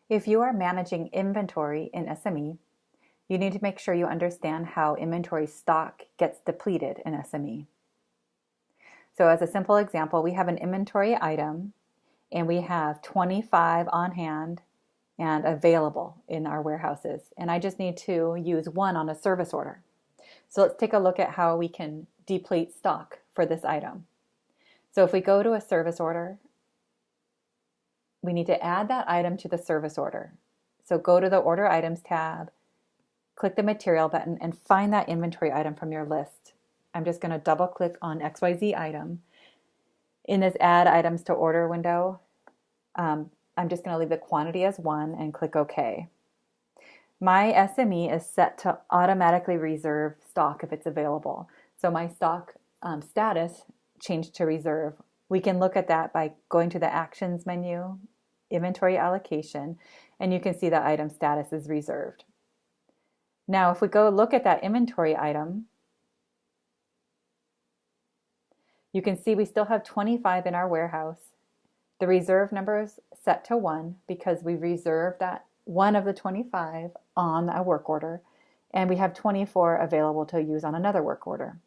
If you are managing inventory in SME, you need to make sure you understand how inventory stock gets depleted in SME. So as a simple example, we have an inventory item and we have 25 on hand and available in our warehouses. And I just need to use one on a service order. So let's take a look at how we can deplete stock for this item. So if we go to a service order, we need to add that item to the service order. So go to the Order Items tab, click the Material button, and find that inventory item from your list. I'm just going to double click on XYZ item. In this Add Items to Order window, I'm just going to leave the quantity as 1 and click OK. My SME is set to automatically reserve stock if it's available. So my stock status changed to reserve. We can look at that by going to the Actions menu, Inventory Allocation, and you can see the item status is reserved. Now, if we go look at that inventory item, you can see we still have 25 in our warehouse. The reserve number is set to 1 because we reserved that one of the 25 on a work order, and we have 24 available to use on another work order.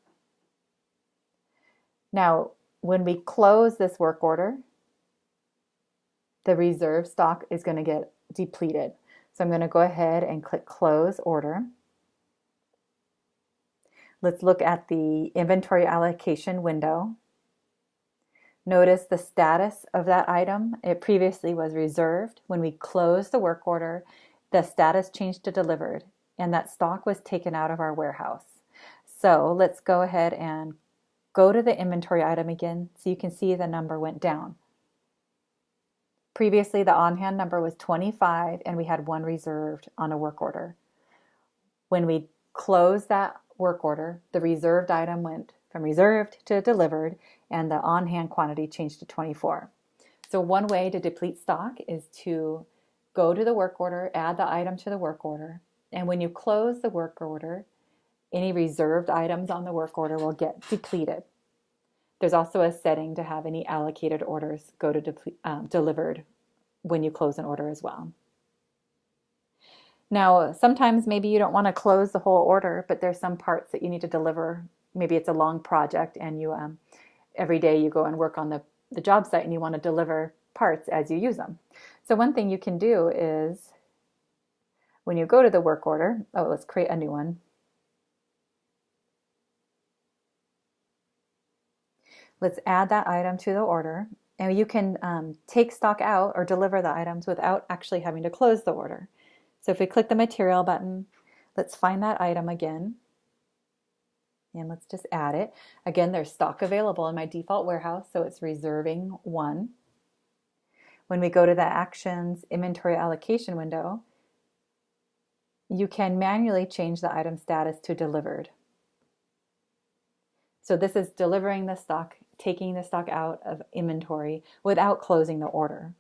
Now, when we close this work order, the reserve stock is going to get depleted. So I'm going to go ahead and click Close Order. Let's look at the inventory allocation window. Notice the status of that item. It previously was reserved. When we closed the work order, the status changed to delivered, and that stock was taken out of our warehouse. So let's go ahead and go to the inventory item again so you can see the number went down. Previously, the on-hand number was 25 and we had 1 reserved on a work order. When we closed that work order, the reserved item went from reserved to delivered and the on-hand quantity changed to 24. So one way to deplete stock is to go to the work order, add the item to the work order, and when you close the work order, any reserved items on the work order will get depleted. There's also a setting to have any allocated orders go to delivered when you close an order as well. Now, sometimes maybe you don't want to close the whole order, but there's some parts that you need to deliver. Maybe it's a long project and you every day you go and work on the job site and you want to deliver parts as you use them. So one thing you can do is when you go to the work order, let's create a new one. Let's add that item to the order, and you can take stock out or deliver the items without actually having to close the order. So if we click the Material button, let's find that item again, and let's just add it. Again, there's stock available in my default warehouse, so it's reserving 1. When we go to the Actions Inventory Allocation window, you can manually change the item status to delivered. So this is delivering the stock, taking the stock out of inventory without closing the order.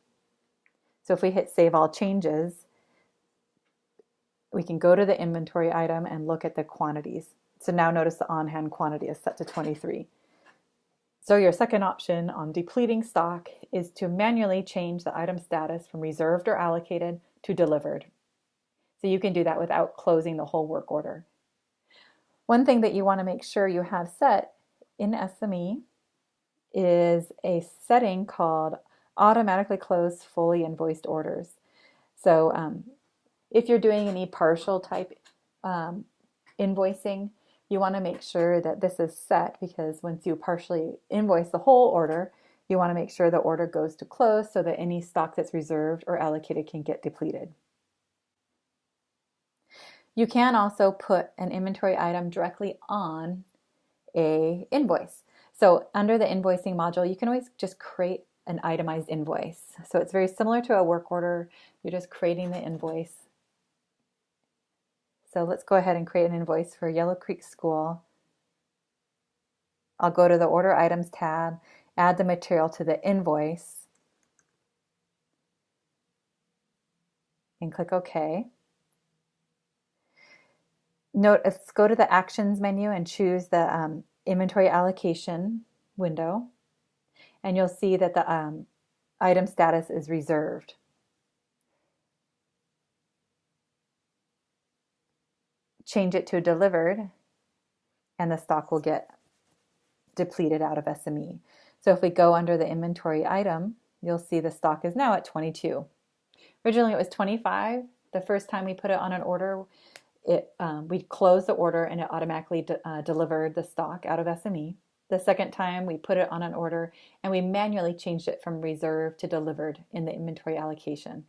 So if we hit Save All Changes, we can go to the inventory item and look at the quantities. So now notice the on-hand quantity is set to 23. So your second option on depleting stock is to manually change the item status from reserved or allocated to delivered. So you can do that without closing the whole work order. One thing that you want to make sure you have set in SME is a setting called Automatically Close Fully Invoiced Orders. So if you're doing any partial type invoicing, you want to make sure that this is set, because once you partially invoice the whole order, you want to make sure the order goes to close so that any stock that's reserved or allocated can get depleted. You can also put an inventory item directly on an invoice. So under the invoicing module, you can always just create an itemized invoice. So it's very similar to a work order. You're just creating the invoice. So let's go ahead and create an invoice for Yellow Creek School. I'll go to the Order Items tab, add the material to the invoice, and click OK. Let's go to the Actions menu and choose the Inventory Allocation window, and you'll see that the item status is reserved. change it to delivered, and the stock will get depleted out of SME. So if we go under the inventory item, you'll see the stock is now at 22. Originally it was 25. The first time we put it on an order, we closed the order and it automatically delivered the stock out of SME. The second time we put it on an order and we manually changed it from reserved to delivered in the inventory allocation,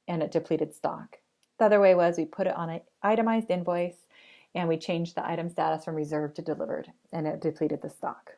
and it depleted stock. The other way was we put it on an itemized invoice and we changed the item status from reserved to delivered, and it depleted the stock.